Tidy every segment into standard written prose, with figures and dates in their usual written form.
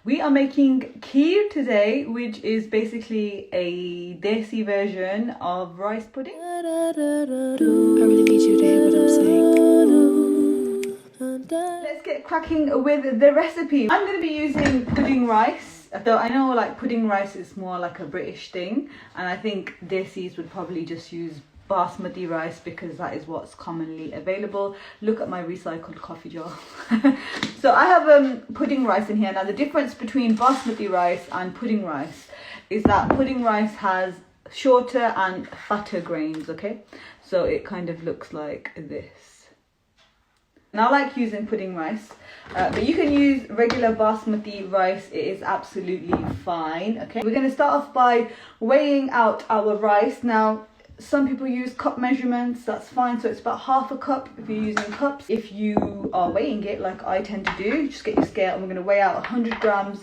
We are making kheer today, which is basically a desi version of rice pudding. I really need you to hear what I'm saying. Let's get cracking with the recipe. I'm going to be using pudding rice. Though I know like pudding rice is more like a British thing, and I think desis would probably just use basmati rice because that is what's commonly available. Look at my recycled coffee jar. So I have pudding rice in here. Now the difference between basmati rice and pudding rice is that pudding rice has shorter and fatter grains, okay? So it kind of looks like this. Now I like using pudding rice, but you can use regular basmati rice. It is absolutely fine, okay? We're going to start off by weighing out our rice. Now some people use cup measurements, that's fine. So it's about half a cup if you're using cups. If you are weighing it like I tend to do, just get your scale and we're going to weigh out 100 grams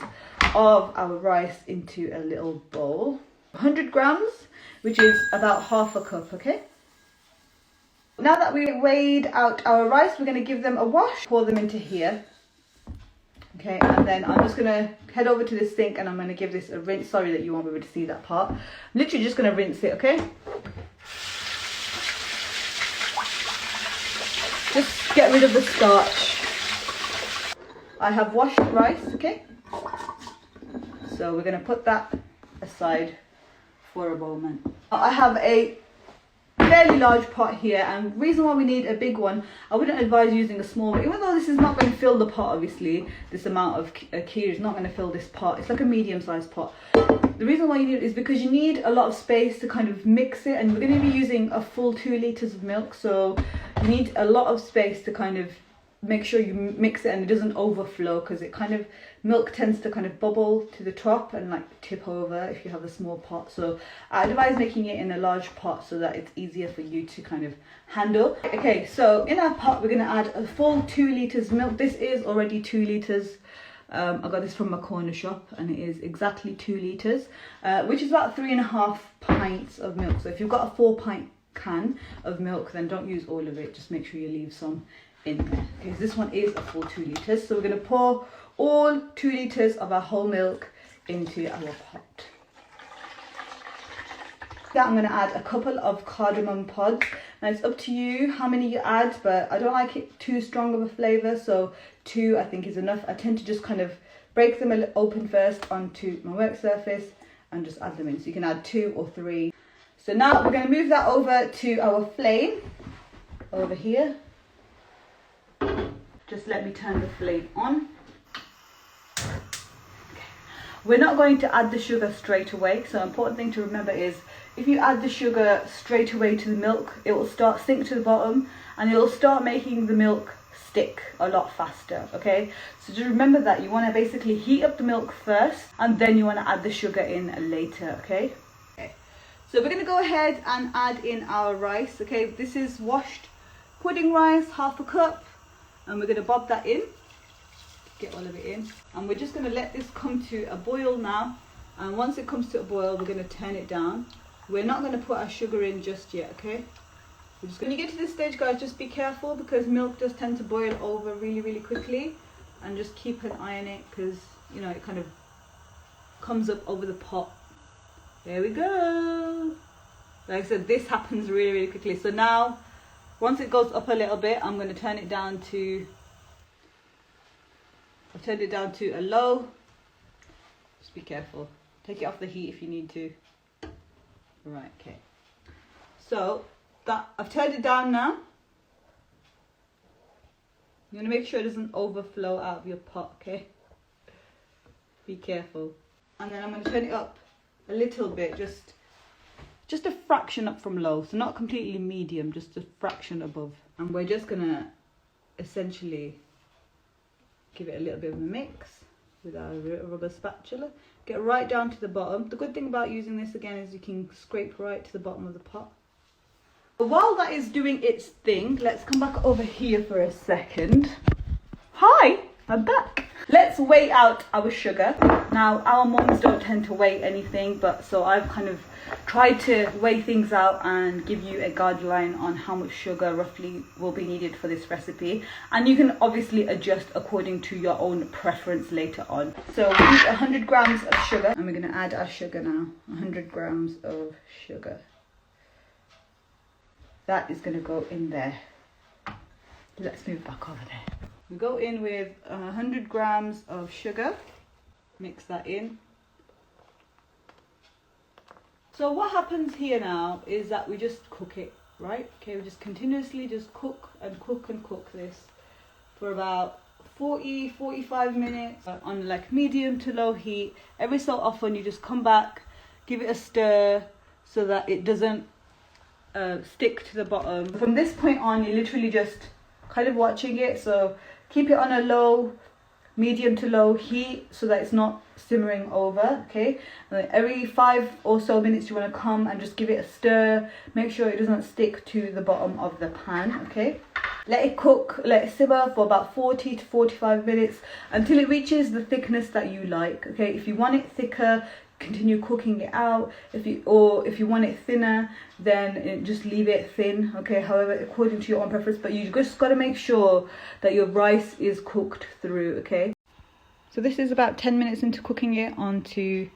of our rice into a little bowl. 100 grams, which is about half a cup, okay? Now that we've weighed out our rice, we're going to give them a wash, pour them into here. Okay, and then I'm just going to head over to the sink and I'm going to give this a rinse. Sorry that you won't be able to see that part. I'm literally just going to rinse it, okay? Just get rid of the starch. I have washed the rice, okay? So we're going to put that aside for a moment. I have a fairly large pot here, and the reason why we need a big one, I wouldn't advise using a small one, even though this is not going to fill the pot. Obviously this amount of kheer is not going to fill this pot. It's like a medium-sized pot. The reason why you need it is because you need a lot of space to kind of mix it, and we're going to be using a full 2 liters of milk, so you need a lot of space to kind of make sure you mix it and it doesn't overflow, because it kind of, milk tends to kind of bubble to the top and like tip over if you have a small pot. So I advise making it in a large pot so that it's easier for you to kind of handle. Okay, so in our pot we're going to add a full 2 liters milk. This is already 2 liters. I got this from my corner shop and it is exactly 2 liters, which is about 3.5 pints of milk. So if you've got a 4-pint can of milk, then don't use all of it, just make sure you leave some in there. Okay, so this one is a full 2 liters, so we're going to pour all 2 liters of our whole milk into our pot. Now I'm going to add a couple of cardamom pods. Now it's up to you how many you add, but I don't like it too strong of a flavour, so 2 I think is enough. I tend to just kind of break them open first onto my work surface and just add them in, so you can add 2 or 3. So now we're going to move that over to our flame over here. Just let me turn the flame on. Okay. We're not going to add the sugar straight away, so important thing to remember is if you add the sugar straight away to the milk, it will start sink to the bottom and it will start making the milk stick a lot faster, okay? So just remember that you want to basically heat up the milk first and then you want to add the sugar in later, okay? So we're going to go ahead and add in our rice, okay? This is washed pudding rice, half a cup. And we're going to bob that in, get all of it in, and we're just going to let this come to a boil now. And once it comes to a boil, we're going to turn it down. We're not going to put our sugar in just yet, okay? When you get to this stage, guys, just be careful because milk does tend to boil over really quickly, and just keep an eye on it because, you know, it kind of comes up over the pot. There we go. Like I said, this happens really quickly. So now, once it goes up a little bit, I'm going to turn it down to, I've turned it down to a low. Just be careful. Take it off the heat if you need to. Right, okay. So that I've turned it down now. You're going to make sure it doesn't overflow out of your pot, okay? Be careful. And then I'm going to turn it up a little bit, just a fraction up from low, so not completely medium, just a fraction above. And we're just gonna essentially give it a little bit of a mix with our rubber spatula. Get right down to the bottom. The good thing about using this again is you can scrape right to the bottom of the pot. But while that is doing its thing, let's come back over here for a second. Hi, I'm back. Let's weigh out our sugar. Now, our mums don't tend to weigh anything, but so I've kind of tried to weigh things out and give you a guideline on how much sugar roughly will be needed for this recipe. And you can obviously adjust according to your own preference later on. So we need 100 grams of sugar, and we're going to add our sugar now. 100 grams of sugar. That is going to go in there. Let's move back over there. We go in with 100 grams of sugar. Mix that in. So what happens here now is that we just cook it, right? Okay, we just continuously just cook and cook and cook this for about 40-45 minutes on like medium to low heat. Every so often you just come back, give it a stir so that it doesn't stick to the bottom. From this point on, you're literally just kind of watching it, so keep it on a low, medium to low heat so that it's not simmering over. Okay, and then every 5 or so minutes you want to come and just give it a stir, make sure it doesn't stick to the bottom of the pan. Okay, let it cook, let it simmer for about 40 to 45 minutes until it reaches the thickness that you like. Okay, if you want it thicker, continue cooking it out. If you want it thinner, then just leave it thin. Okay, however, according to your own preference, but you just got to make sure that your rice is cooked through. Okay, so this is about 10 minutes into cooking it onto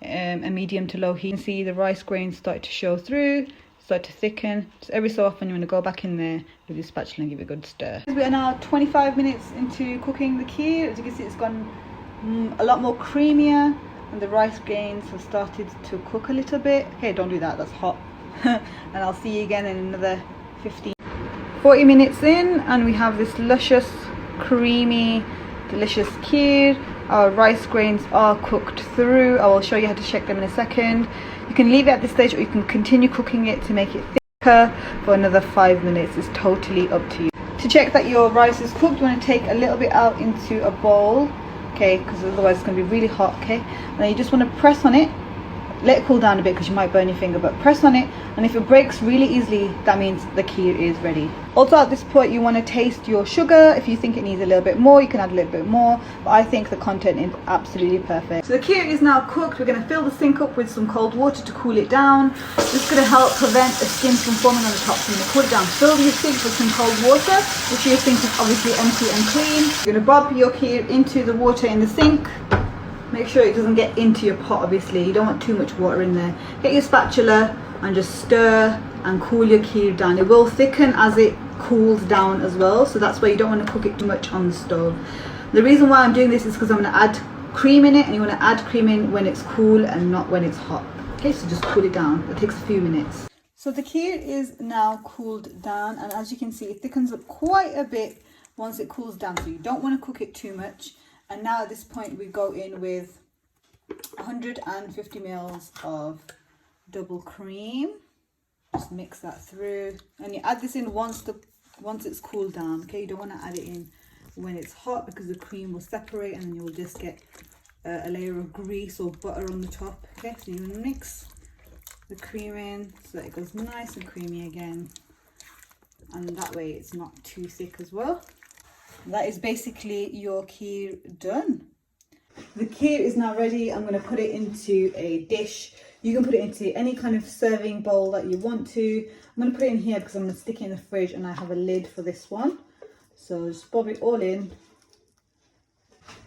a medium to low heat. You can see the rice grains start to show through, start to thicken. So every so often you want to go back in there with your spatula and give it a good stir. We are now 25 minutes into cooking the kheer. As you can see, it's gone a lot more creamier, and the rice grains have started to cook a little bit. Okay, don't do that, that's hot. And I'll see you again in another 40 minutes in, and we have this luscious, creamy, delicious kheer. Our rice grains are cooked through. I will show you how to check them in a second. You can leave it at this stage, or you can continue cooking it to make it thicker for another 5 minutes. It's totally up to you. To check that your rice is cooked, you want to take a little bit out into a bowl. Okay, because otherwise it's going to be really hot. Okay, and then you just want to press on it, let it cool down a bit because you might burn your finger, but press on it, and if it breaks really easily, that means the kheer is ready. Also, at this point you want to taste your sugar. If you think it needs a little bit more, you can add a little bit more, but I think the content is absolutely perfect. So the kheer is now cooked. We're going to fill the sink up with some cold water to cool it down. This is going to help prevent the skin from forming on the top. So you're going to cool it down. Fill your sink with some cold water, which your sink is obviously empty and clean. You're going to bob your kheer into the water in the sink. Make sure it doesn't get into your pot, obviously. You don't want too much water in there. Get your spatula and just stir and cool your kheer down. It will thicken as it cools down as well, so that's why you don't want to cook it too much on the stove. The reason why I'm doing this is because I'm going to add cream in it, and you want to add cream in when it's cool and not when it's hot. Okay, so just cool it down. It takes a few minutes. So the kheer is now cooled down, and as you can see, it thickens up quite a bit once it cools down, so you don't want to cook it too much. And now at this point we go in with 150 mils of double cream. Just mix that through, and you add this in once it's cooled down. Okay, you don't want to add it in when it's hot because the cream will separate and then you'll just get a layer of grease or butter on the top. Okay, so you mix the cream in so that it goes nice and creamy again, and that way it's not too thick as well. That is basically your kheer done. The kheer is now ready. I'm going to put it into a dish. You can put it into any kind of serving bowl that you want to. I'm going to put it in here because I'm going to stick it in the fridge, and I have a lid for this one. So just bob it all in.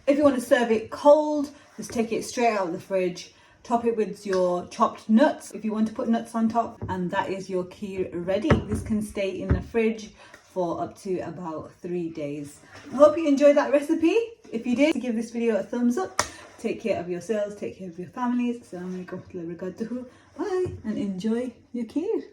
If you want to serve it cold, just take it straight out of the fridge. Top it with your chopped nuts if you want to put nuts on top, and that is your kheer ready. This can stay in the fridge for up to about 3 days. I hope you enjoyed that recipe. If you did, give this video a thumbs up. Take care of yourselves, take care of your families. Assalamu alaikum wa rahmatullahi wa barakatuhu. Bye, and enjoy your kheer.